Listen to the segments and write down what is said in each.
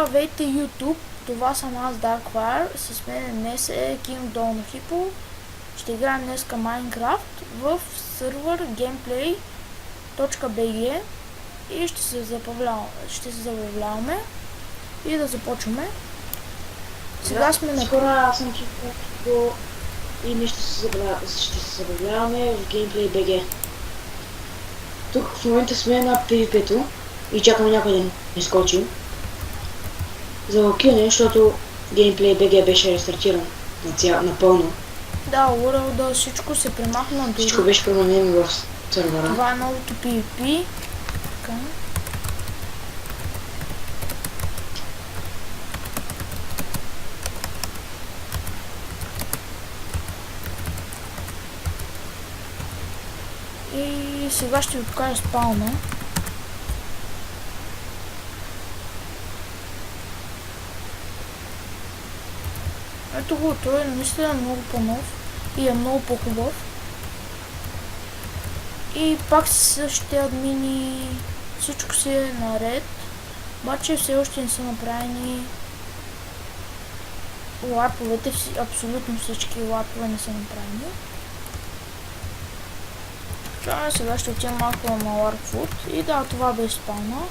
Здравейте YouTube, това съм аз Darkwire, с мен днес е King Dono Hippo. Ще играем днеска Minecraft в сервер gameplay.bg и ще се забавляваме и да започваме. Сега сме на... Скоро аз съм Hippo и ние ще се забавляваме в gameplay.bg. Тук в момента сме на PvP-то и чакаме някой да не скочи. За локилне, защото gameplay.bg беше рестартиран напълно. Да, URL всичко се премахна. Всичко беше променено в сервера. Това е новото PvP. Така. И сега ще ви покажа спауна. Ето го, той е наистина много по-нов и е много по-хубав. И пак си същите админи, всичко си е наред, обаче все още не са направени лайповете, абсолютно всички лайпове не са направени. Сега ще отидем малко на Warfood и да, това беше спауна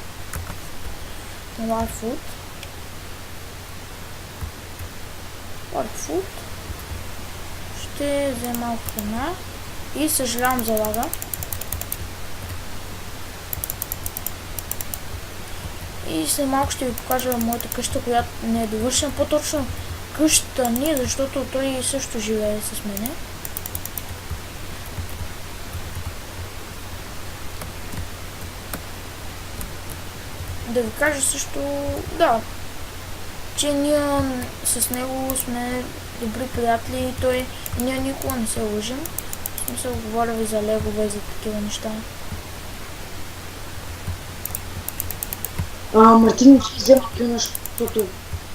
на Warfood. Warfood. Ще взема малко храна и съжалявам за лага. И след малко ще ви покажа моята къща, която не е довършена, по-точно къщата ни, защото той също живее с мене. Да ви кажа също, да, че ние с него сме добри приятели и ние никога не се лъжим. В смисъл, говоря ви за легове и за такива неща. Мартин ще взема кюна, защото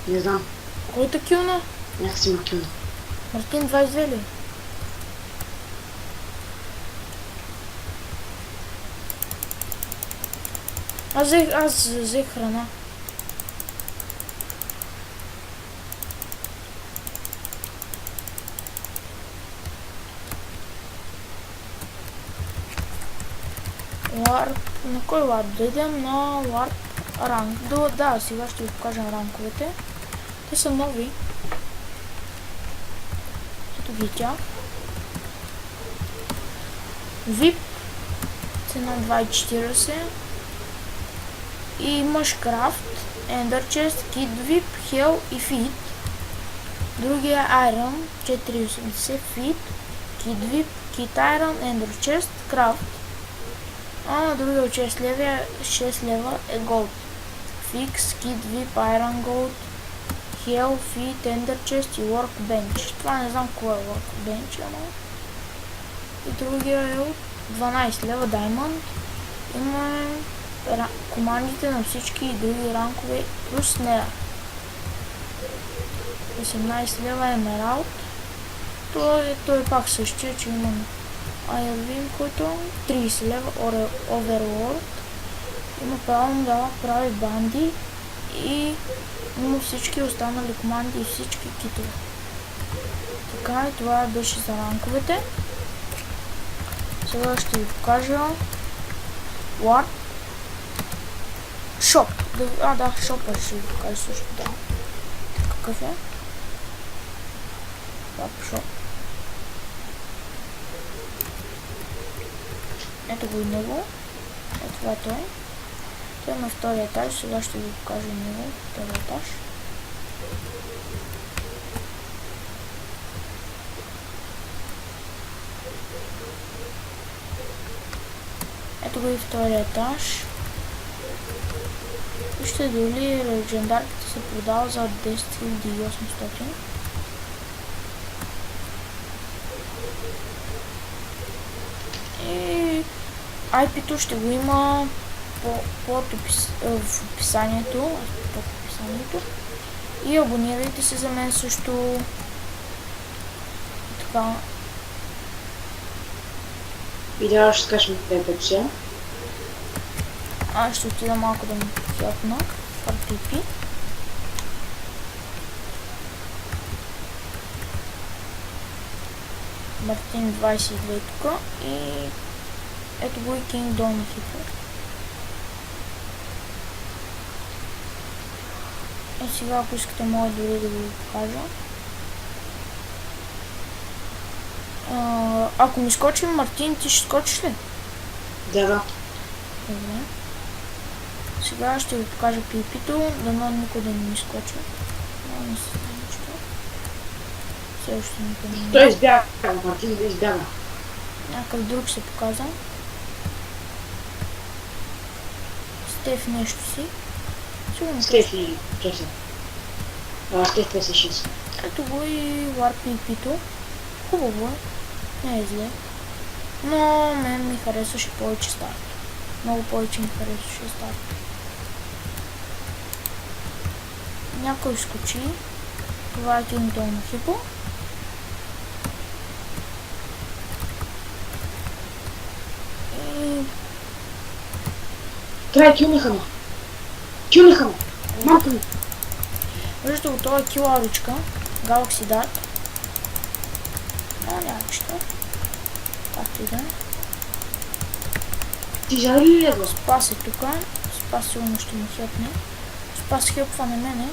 не знам. Кой е кюна? Някакси има кюна. Мартин 22 ли? Аз взех храна. Warp, на кой warp? Да идем на warp ранг. Да, сега ще ви покажем ранковете. Те са нови. Ето ги тях. VIP цена 2,40. И имаш Craft, Ender Chest, Kit VIP, Hell и Feed. Другия е Iron 4,80, Feed, Kit VIP, Kit Iron, Ender Chest, Craft. А на другия от 6 лева е Gold. Fix, Kit VIP, Iron Gold, Hell, Feed, Ender Chest и Workbench. Това не знам кой е Workbench, ама. И другия е от 12 лева Diamond. Има командите на всички и други ранкове плюс нея. 18 лева Emerald. Той е пак същия, че има Iron, който 30 лева Overlord. Има право да прави банди и има всички останали команди и всички китове. Така и това беше за ранковете. Сега ще ви покажа Warp Shop. Да, шопа ще ви покажа също, да. Какъв е? Warp Shop. Ето го и него. Ето това е той. Той е на втория етаж. Сега ще ви покажа него. Втория етаж. Ето го и втория етаж. Вижте дали легендарките се продава за 10 800. И IP-то ще го има в описанието. И абонирайте се за мен също. Така. И да, ще скачам PvP. Аз ще отида малко да му хелпна. PvP. Мартин 22 тук и ето го и King долна хипо. И сега, ако искате, мога дори да ви покажа. Ако ми скочи Мартин, ти ще скочиш ли? Да. Добре. Сега ще ви покажа PvP-то, дано никой да не ми скочи. Но не се знае нищо. Все още никой не ми. Той избяга, Мартин да избяга. Някакъв друг се показа. Стеф нещо си. Сигурно. Стефи, чеса. Стеф 56. Ето го и War PvP-то. Хубаво е. Не е зле. Но мен ми харесваше повече старт. Много повече ми харесваше старт. Някой скочи. Това е King долна хипо. И... Край, кюнаха ме. Кюнаха ме. Мамка ми. Виждате го, това е киларичка. Galaxy Dart. Но няма нищо. Както и да е. Ти жали ли го? Спас е тук. Спас сигурно ще му хепне. Спас хепва на мене. Не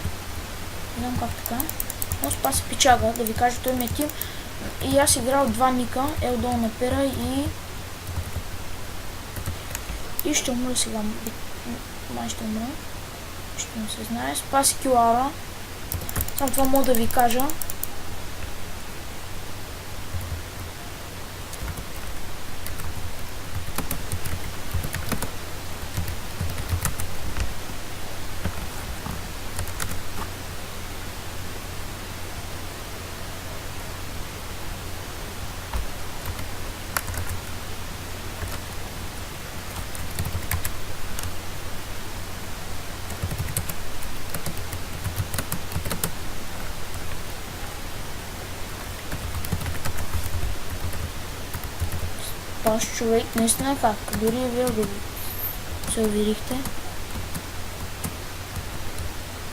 знам как така. Но Спас е пичага, да ви кажа, той ми е тим. И аз играл два ника, Елдол на пера и ще умра сега. Май ще умра. Ще не се знае. Спас е килара. Само това мога да ви кажа. Ваш човек, наистина как? Дори и вие го се уверихте.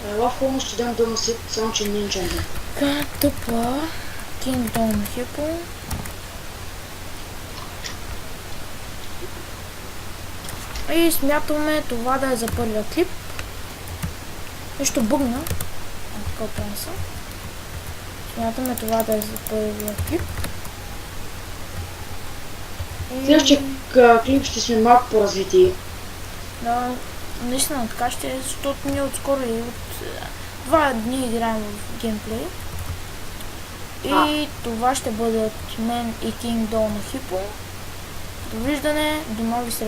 В хому ще дам дома си, само че не е чанта. Как тъпа. King долна хипо. И смятаме това да е за първия клип. Нещо бъгна. Така пренеса. Смятаме това да е за първия клип. Следващия клип ще сме малко по-развити. Да, наистина така ще е, защото ние отскоро и от 2 дни играем в геймплей. И това ще бъде от мен и King долна хипо. Довиждане, до нови срещи.